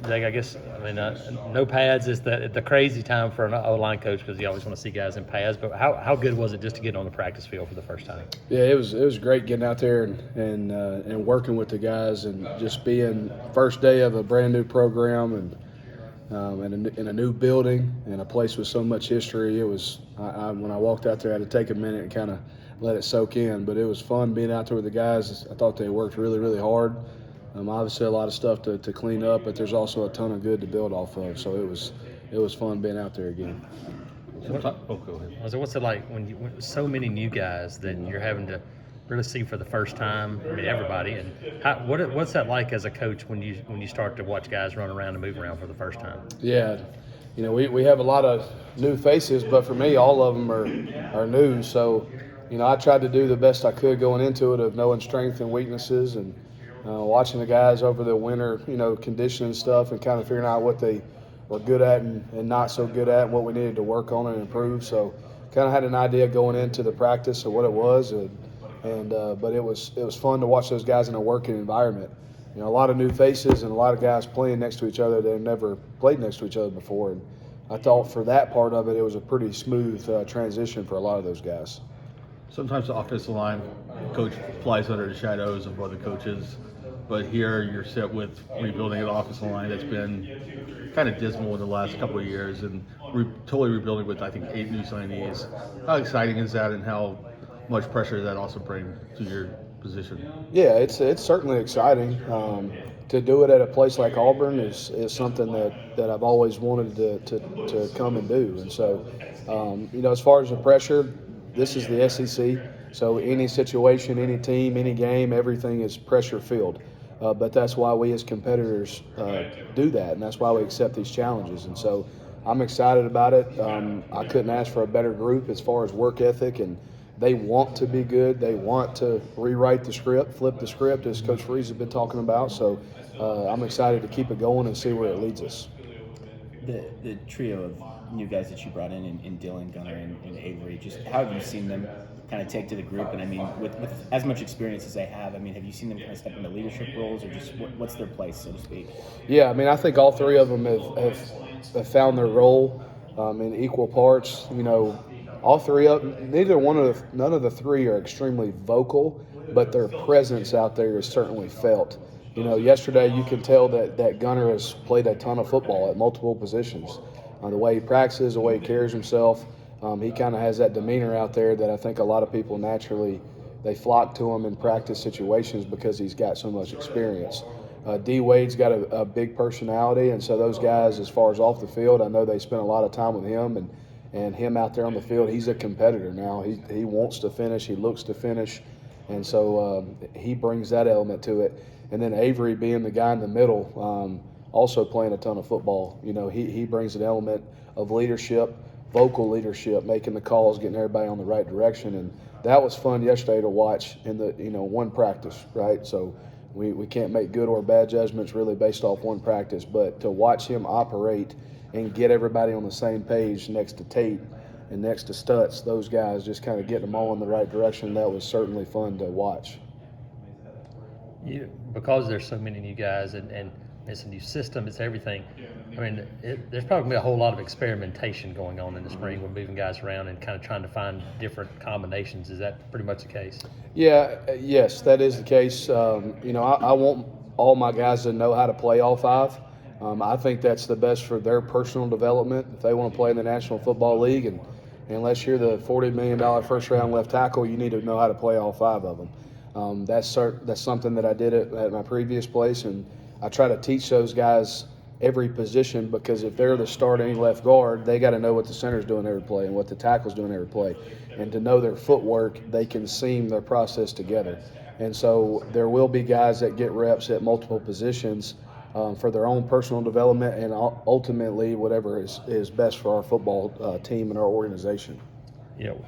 Jake, I guess, no pads is the crazy time for an O-line coach because you always want to see guys in pads. But how good was it just to get on the practice field for the first time? Yeah, it was great getting out there and working with the guys and just being first day of a brand new program and in a new building and a place with so much history. It was when I walked out there, I had to take a minute and kind of let it soak in. But it was fun being out there with the guys. I thought they worked really, really hard. Obviously, a lot of stuff to clean up, but there's also a ton of good to build off of. So it was fun being out there again. Go ahead. So what's it like when so many new guys that you're having to really see for the first time? I mean, everybody. And what's that like as a coach when you start to watch guys run around and move around for the first time? Yeah, we have a lot of new faces, but for me, all of them are new. So, I tried to do the best I could going into it of knowing strengths and weaknesses and watching the guys over the winter, conditioning stuff and kind of figuring out what they were good at and not so good at and what we needed to work on and improve. So kind of had an idea going into the practice of what it was, but it was fun to watch those guys in a working environment. A lot of new faces and a lot of guys playing next to each other that have never played next to each other before. And I thought for that part of it, it was a pretty smooth transition for a lot of those guys. Sometimes the offensive line coach flies under the shadows of other coaches, but here you're set with rebuilding an offensive line that's been kind of dismal in the last couple of years and totally rebuilding with, I think, 8 new signees. How exciting is that, and how much pressure does that also bring to your position? Yeah, it's certainly exciting. To do it at a place like Auburn is something that I've always wanted to come and do. And so, as far as the pressure, this is the SEC. So any situation, any team, any game, everything is pressure-filled. But that's why we as competitors do that, and that's why we accept these challenges. And so I'm excited about it. I couldn't ask for a better group as far as work ethic, and they want to be good. They want to rewrite the script, flip the script, as Coach Freeze has been talking about. So I'm excited to keep it going and see where it leads us. The trio of new guys that you brought in Dylan, Gunner, and Avery, just how have you seen them kind of take to the group? And I mean, with as much experience as they have, have you seen them kind of step into leadership roles, or just what's their place, so to speak? Yeah, I think all three of them have found their role in equal parts. All three of them, none of the three are extremely vocal, but their presence out there is certainly felt. Yesterday you can tell that Gunner has played a ton of football at multiple positions. The way he practices, the way he carries himself, he kind of has that demeanor out there that I think a lot of people naturally, they flock to him in practice situations because he's got so much experience. D. Wade's got a big personality, and so those guys, as far as off the field, I know they spent a lot of time with him, and him out there on the field, he's a competitor now. He wants to finish, he looks to finish, and so he brings that element to it. And then Avery being the guy in the middle, also playing a ton of football. He brings an element of leadership, vocal leadership, making the calls, getting everybody on the right direction. And that was fun yesterday to watch in the one practice, right? So we can't make good or bad judgments really based off one practice, but to watch him operate and get everybody on the same page next to Tate and next to Stutz, those guys just kind of getting them all in the right direction, that was certainly fun to watch. Because there's so many new guys and it's a new system, it's everything. There's probably a whole lot of experimentation going on in the spring with moving guys around and kind of trying to find different combinations. Is that pretty much the case? Yeah, yes, that is the case. I want all my guys to know how to play all five. I think that's the best for their personal development. If they want to play in the National Football League, and unless you're the $40 million first-round left tackle, you need to know how to play all five of them. That's something that I did at my previous place, and I try to teach those guys every position, because if they're the starting left guard, they got to know what the center's doing every play and what the tackle's doing every play. And to know their footwork, they can seam their process together. And so there will be guys that get reps at multiple positions for their own personal development and ultimately whatever is best for our football team and our organization.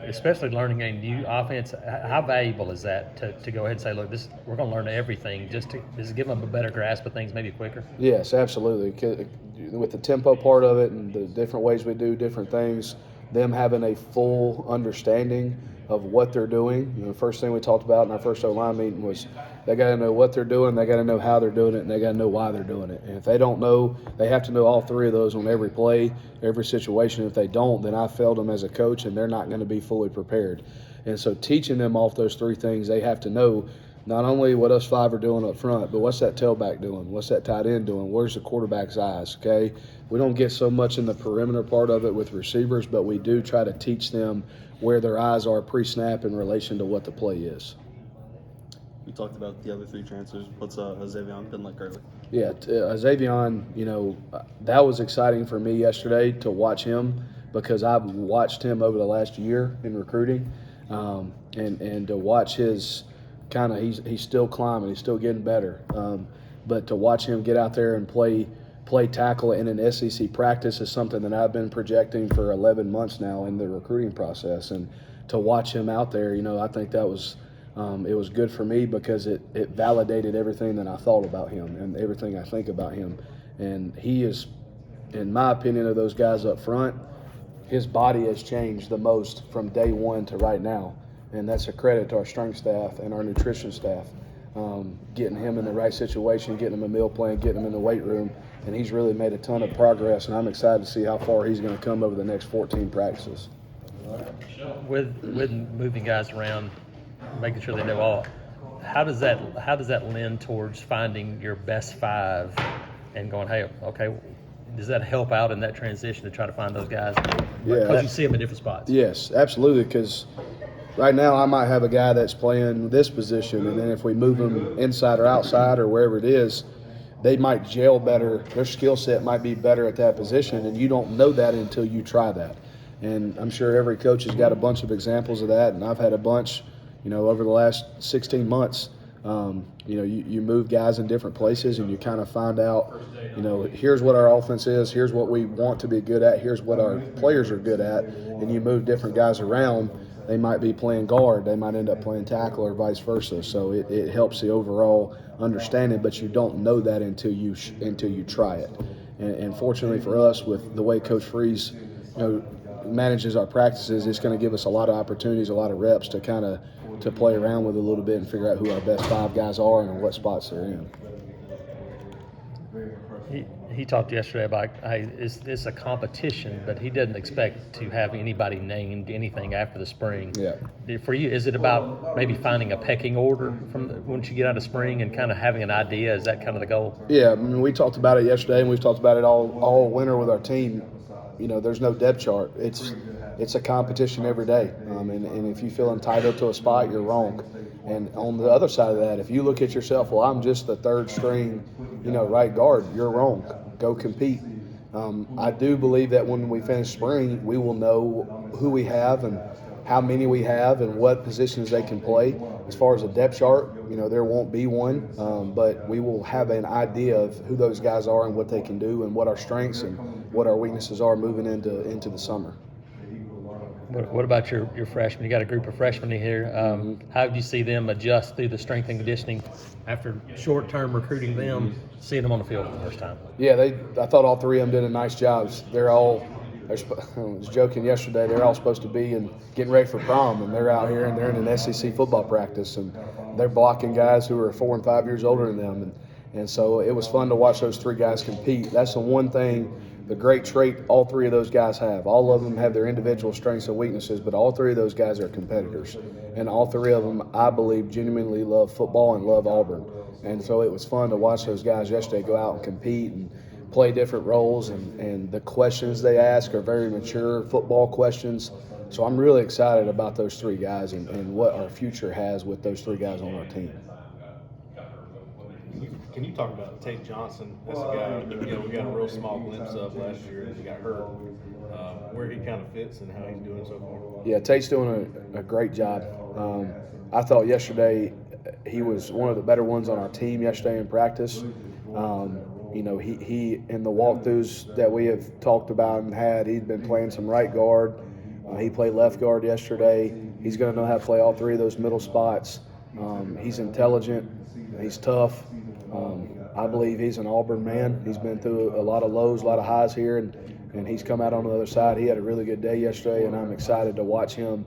Especially learning a new offense, how valuable is that to go ahead and say, look, we're going to learn everything just to give them a better grasp of things maybe quicker? Yes, absolutely. With the tempo part of it and the different ways we do different things, them having a full understanding what they're doing. The first thing we talked about in our first O-line meeting was they got to know what they're doing, they got to know how they're doing it, and they got to know why they're doing it. And if they don't know, they have to know all three of those on every play, every situation. If they don't, then I failed them as a coach, and they're not going to be fully prepared. And so teaching them off those three things, they have to know not only what us five are doing up front, but what's that tailback doing? What's that tight end doing? Where's the quarterback's eyes, okay? We don't get so much in the perimeter part of it with receivers, but we do try to teach them where their eyes are pre-snap in relation to what the play is. You talked about the other three transfers. What's Xavier been like early? Yeah, Xavier, that was exciting for me yesterday to watch him because I've watched him over the last year in recruiting, and to watch his he's still climbing, he's still getting better. But to watch him get out there and play tackle in an SEC practice is something that I've been projecting for 11 months now in the recruiting process. And to watch him out there, I think that was it was good for me because it validated everything that I thought about him and everything I think about him. And he is, in my opinion, of those guys up front, his body has changed the most from day one to right now. And that's a credit to our strength staff and our nutrition staff. Getting him in the right situation, getting him a meal plan, getting him in the weight room, and he's really made a ton of progress, and I'm excited to see how far he's going to come over the next 14 practices. With moving guys around, making sure they know all, how does that lend towards finding your best five and going, hey, okay, does that help out in that transition to try to find those guys? Yeah, because you see them in different spots. Yes, absolutely, because right now I might have a guy that's playing this position, and then if we move him inside or outside or wherever it is, they might gel better. Their skill set might be better at that position, and you don't know that until you try that. And I'm sure every coach has got a bunch of examples of that, and I've had a bunch, over the last 16 months. You move guys in different places, and you kind of find out, here's what our offense is, here's what we want to be good at, here's what our players are good at, and you move different guys around. They might be playing guard, they might end up playing tackle or vice versa. So it helps the overall understanding, but you don't know that until you try it. And fortunately for us, with the way Coach Freeze manages our practices, it's going to give us a lot of opportunities, a lot of reps to to play around with a little bit and figure out who our best five guys are and what spots they're in. He talked yesterday about, hey, it's a competition, but he doesn't expect to have anybody named anything after the spring. Yeah. For you, is it about maybe finding a pecking order once you get out of spring and kind of having an idea? Is that kind of the goal? Yeah, we talked about it yesterday, and we've talked about it all winter with our team. There's no depth chart. It's a competition every day, and if you feel entitled to a spot, you're wrong. And on the other side of that, if you look at yourself, well, I'm just the third string, right guard, you're wrong. Go compete. I do believe that when we finish spring, we will know who we have and how many we have and what positions they can play. As far as a depth chart, there won't be one, but we will have an idea of who those guys are and what they can do and what our strengths and what our weaknesses are moving into the summer. What about your freshmen? You got a group of freshmen here. How do you see them adjust through the strength and conditioning after short-term recruiting them, seeing them on the field for the first time? Yeah, I thought all three of them did a nice job. I was joking yesterday, they're all supposed to be and getting ready for prom, and they're out here and they're in an SEC football practice, and they're blocking guys who are 4 and 5 years older than them. And so it was fun to watch those three guys compete. That's the one thing, the great trait all three of those guys have. All of them have their individual strengths and weaknesses, but all three of those guys are competitors. And all three of them, I believe, genuinely love football and love Auburn. And so it was fun to watch those guys yesterday go out and compete and play different roles, and the questions they ask are very mature football questions. So I'm really excited about those three guys and what our future has with those three guys on our team. Can you talk about Tate Johnson? That's a guy we got a real small glimpse of last year and he got hurt. Where he kind of fits and how he's doing so far? Yeah, Tate's doing a great job. I thought yesterday he was one of the better ones on our team yesterday in practice. He in the walkthroughs that we have talked about and had, he's been playing some right guard. He played left guard yesterday. He's going to know how to play all three of those middle spots. He's intelligent. He's tough. I believe he's an Auburn man. He's been through a lot of lows, a lot of highs here, and he's come out on the other side. He had a really good day yesterday, and I'm excited to watch him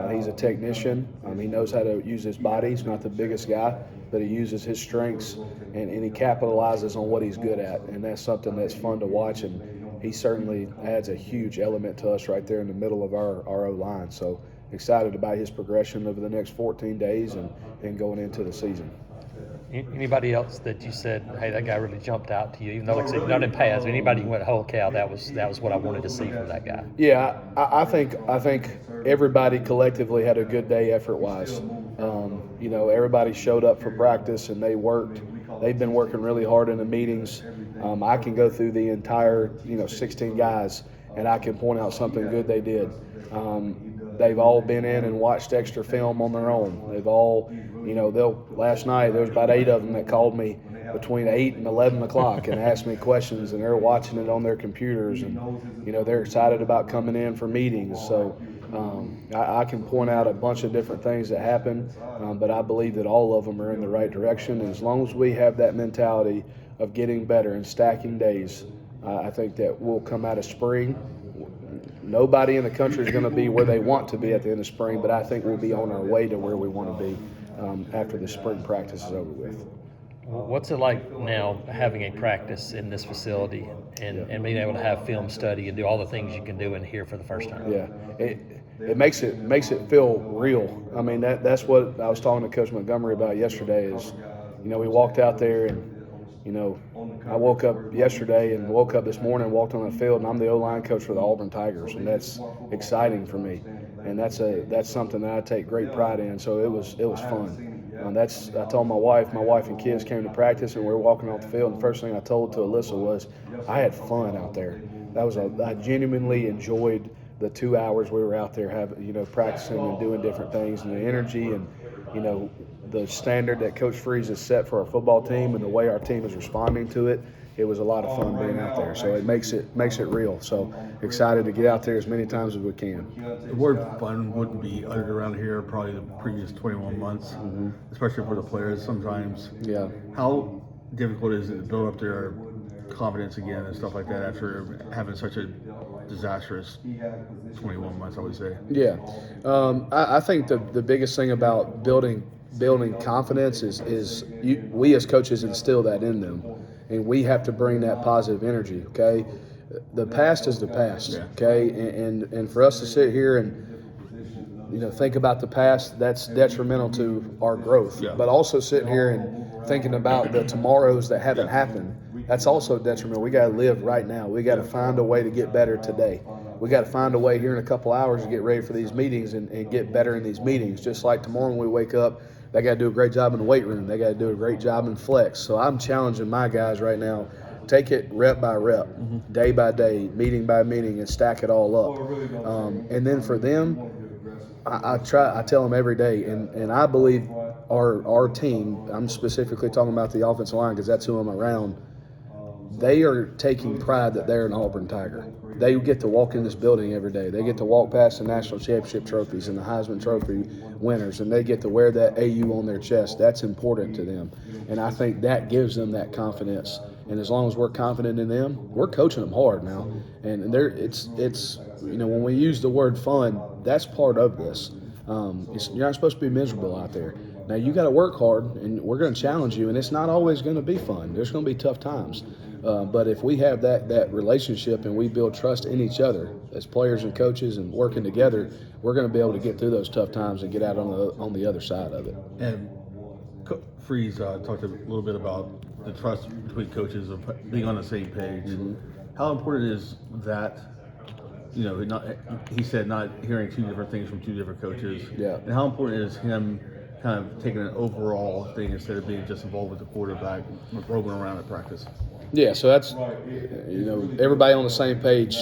He's a technician. He knows how to use his body. He's not the biggest guy, but he uses his strengths and he capitalizes on what he's good at. And that's something that's fun to watch. And he certainly adds a huge element to us right there in the middle of our O-line. So excited about his progression over the next 14 days and going into the season. Anybody else that you said, hey, that guy really jumped out to you, even though, like I said, not in pads, anybody you went, holy cow, that was what I wanted to see from that guy? Yeah, I think everybody collectively had a good day effort-wise. Everybody showed up for practice and they worked. They've been working really hard in the meetings. I can go through the entire 16 guys and I can point out something good they did. They've all been in and watched extra film on their own. They've all, last night there was about 8 of them that called me between 8 and 11 o'clock and asked me questions, and they're watching it on their computers, and they're excited about coming in for meetings. So I can point out a bunch of different things that happen, but I believe that all of them are in the right direction. And as long as we have that mentality of getting better and stacking days, I think that we'll come out of spring. Nobody in the country is going to be where they want to be at the end of spring, but I think we'll be on our way to where we want to be after the spring practice is over with. What's it like now having a practice in this facility and being able to have film study and do all the things you can do in here for the first time? Yeah, it makes it feel real. I mean, that's what I was talking to Coach Montgomery about yesterday is, we walked out there and, I woke up yesterday and woke up this morning and walked on the field, and I'm the O-line coach for the Auburn Tigers, and that's exciting for me. And that's something that I take great pride in. So it was fun. I told my wife and kids came to practice, and we were walking off the field. And the first thing I told to Alyssa was, I had fun out there. I genuinely enjoyed the 2 hours we were out there practicing and doing different things, and the energy and the standard that Coach Freeze has set for our football team and the way our team is responding to it. It was a lot of fun being out there. So it makes it real. So excited to get out there as many times as we can. The word fun wouldn't be uttered around here probably the previous 21 months, especially for the players sometimes. Yeah. How difficult is it to build up their confidence again and stuff like that after having such a disastrous 21 months, I would say? Yeah. I think the biggest thing about building confidence is we as coaches instill that in them. And we have to bring that positive energy, okay? The past is the past, okay? And for us to sit here and, think about the past, that's detrimental to our growth. Yeah. But also sitting here and thinking about the tomorrows that haven't happened, that's also detrimental. We got to live right now. We got to find a way to get better today. We got to find a way here in a couple hours to get ready for these meetings and get better in these meetings. Just like tomorrow when we wake up, they got to do a great job in the weight room. They got to do a great job in flex. So I'm challenging my guys right now. Take it rep by rep, day by day, meeting by meeting, and stack it all up. And then for them, I tell them every day, and I believe our team, I'm specifically talking about the offensive line because that's who I'm around, they are taking pride that they're an Auburn Tiger. They get to walk in this building every day. They get to walk past the national championship trophies and the Heisman Trophy winners, and they get to wear that AU on their chest. That's important to them, and I think that gives them that confidence. And as long as we're confident in them, we're coaching them hard now. And it's when we use the word fun, that's part of this. You're not supposed to be miserable out there. Now you got to work hard, and we're going to challenge you, and it's not always going to be fun. There's going to be tough times. But if we have that relationship and we build trust in each other as players and coaches and working together, we're going to be able to get through those tough times and get out on the other side of it. And Freeze talked a little bit about the trust between coaches of being on the same page. How important is that? He said not hearing two different things from two different coaches. Yeah. And how important is him kind of taking an overall thing instead of being just involved with the quarterback, roving around at practice? Yeah, so that's, everybody on the same page.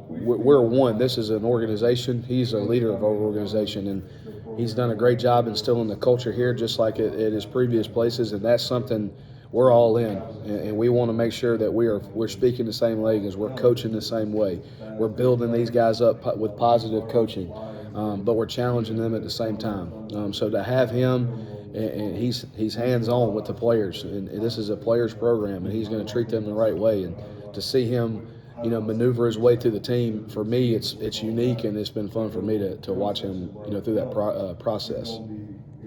We're one. This is an organization. He's a leader of our organization, and he's done a great job instilling the culture here just like at his previous places, and that's something we're all in, and we want to make sure that we're speaking the same language, we're coaching the same way, we're building these guys up with positive coaching, but we're challenging them at the same time. So to have him, and he's hands-on with the players, and this is a players program, and he's going to treat them the right way, and to see him maneuver his way through the team. For me, it's unique, and it's been fun for me to watch him, through that process.